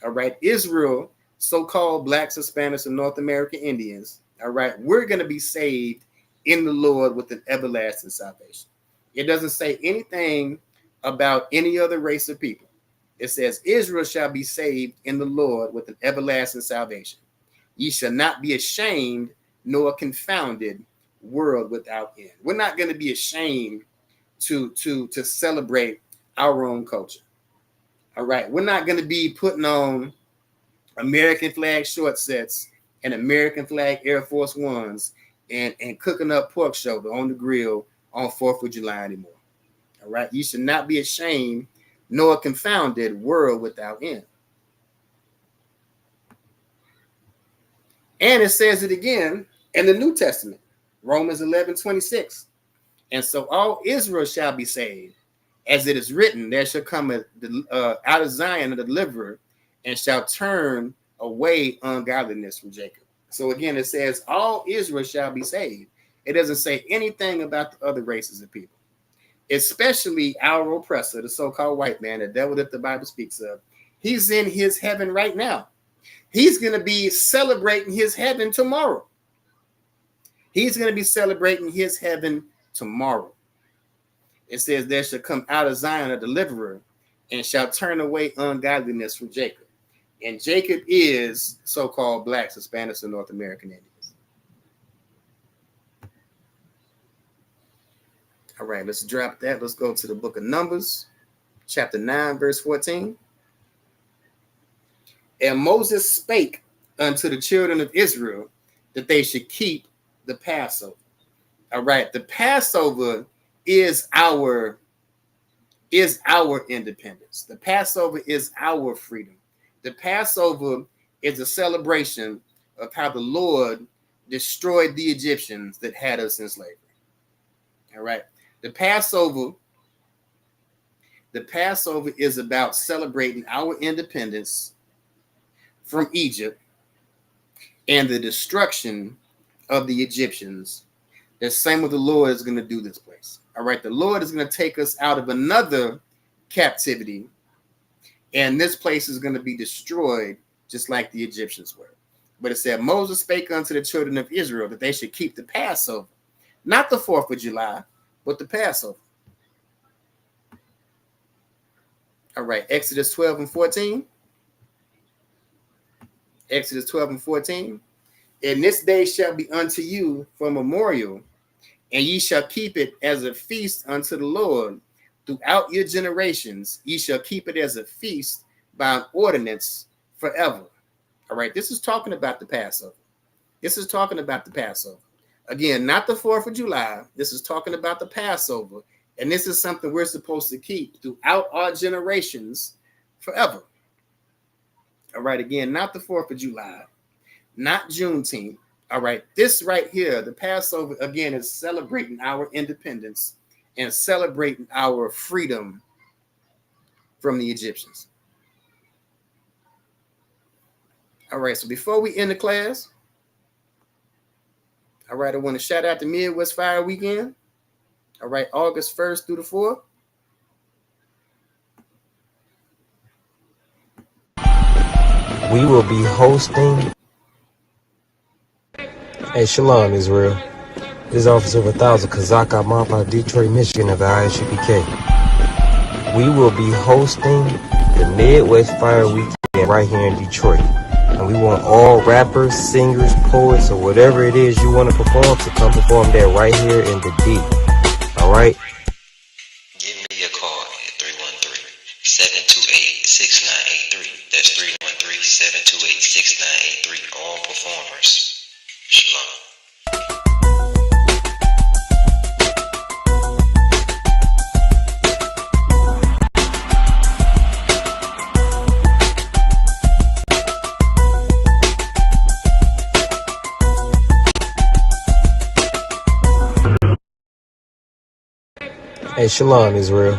All right, Israel, so-called Blacks, Hispanics, and North American Indians, all right, we're going to be saved in the Lord with an everlasting salvation. It doesn't say anything about any other race of people. It says, Israel shall be saved in the Lord with an everlasting salvation. Ye shall not be ashamed nor confounded, world without end. We're not going to be ashamed to celebrate our own culture. All right. We're not going to be putting on American flag short sets and American flag Air Force Ones and cooking up pork shoulder on the grill on 4th of July anymore. All right. You should not be ashamed nor confounded, world without end. And it says it again in the New Testament, Romans 11:26. And so all Israel shall be saved, as it is written, there shall come out of Zion a deliverer, and shall turn away ungodliness from Jacob. So again, it says all Israel shall be saved. It doesn't say anything about the other races of people, especially our oppressor, the so-called white man, the devil that the Bible speaks of. He's in his heaven right now. He's going to be celebrating his heaven tomorrow. He's going to be celebrating his heaven tomorrow. it says, there shall come out of Zion a deliverer, and shall turn away ungodliness from Jacob. And Jacob is so-called blacks, Hispanics, and North American Indians. All right, let's drop that. Let's go to the book of Numbers, chapter 9, verse 14. And Moses spake unto the children of Israel that they should keep the Passover. All right, the Passover is our independence. The Passover is our freedom. The Passover is a celebration of how the Lord destroyed the Egyptians that had us in slavery. All right, the Passover is about celebrating our independence from Egypt and the destruction of the Egyptians. The same with the Lord is going to do this place. All right, the Lord is going to take us out of another captivity, and this place is going to be destroyed just like the Egyptians were. But it said, Moses spake unto the children of Israel that they should keep the Passover, not the 4th of July, but the Passover. All right, Exodus 12 and 14. Exodus 12 and 14. And this day shall be unto you for a memorial, and ye shall keep it as a feast unto the Lord throughout your generations. Ye shall keep it as a feast by an ordinance forever. All right, this is talking about the Passover. This is talking about the Passover. Again, not the 4th of July. This is talking about the Passover. And this is something we're supposed to keep throughout our generations forever. All right, again, not the 4th of July, not Juneteenth. All right, this right here, the Passover, again, is celebrating our independence and celebrating our freedom from the Egyptians. All right, so before we end the class, all right, I want to shout out the Midwest Fire Weekend. All right, August 1st through the 4th. We will be hosting. Hey, Shalom, Israel. This is Officer 1000 Kazak Amapa, Detroit, Michigan of the ISUPK. We will be hosting the Midwest Fire Weekend right here in Detroit. And we want all rappers, singers, poets, or whatever it is you want to perform to come perform there right here in the D. All right? Give me a call at 313-728-6983. That's 313-728-6983. All performers. Shalom. Hey, Shalom, Israel.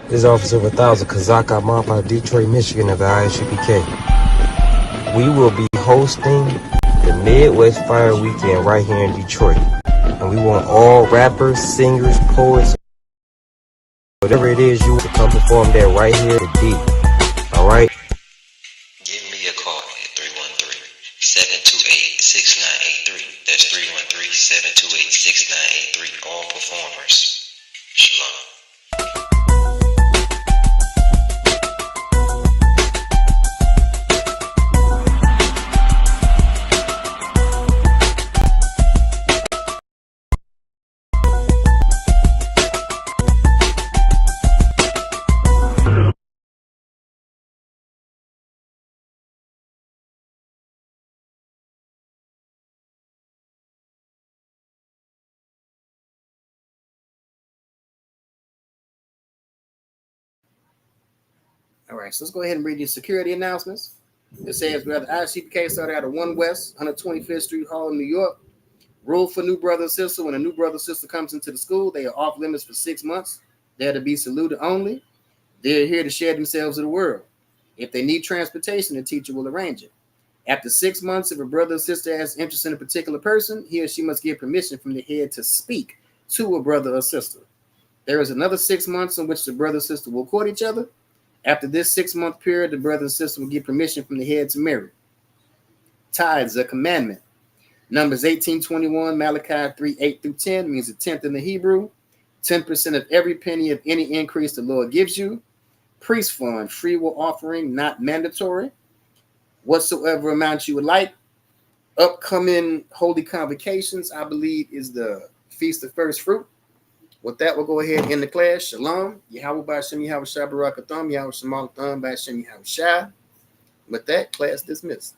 This is Officer 1000 Kazak Amapa, Detroit, Michigan of the ISUPK. We will be hosting the Midwest Fire Weekend right here in Detroit. And we want all rappers, singers, poets, whatever it is you want to come perform there right here in the D. All right? Give me a call at 313-728-6983. That's 313-728-6983. All performers. Shalom. All right, so let's go ahead and read these security announcements. It says, we have the ISUPK started out at 1 West, 125th Street Hall in New York. Rule for new brother or sister: when a new brother or sister comes into the school, they are off limits for 6 months. They're to be saluted only. They're here to share themselves with the world. If they need transportation, the teacher will arrange it. After 6 months, if a brother or sister has interest in a particular person, he or she must get permission from the head to speak to a brother or sister. There is another 6 months in which the brother or sister will court each other. After this 6-month period, the brother and sister will get permission from the head to marry. Tithes, a commandment. Numbers 18:21, Malachi 3:8-10 means the 10th in the Hebrew. 10% of every penny of any increase the Lord gives you. Priest fund, free will offering, not mandatory. Whatsoever amount you would like. Upcoming holy convocations, I believe, is the Feast of First Fruit. With that, we'll go ahead and end the class. Shalom. Yahweh Ba'Shem Yahweh Shai Barakatham. Yahweh Shemal Thum Ba'Shem Yahweh Shai. With that, class dismissed.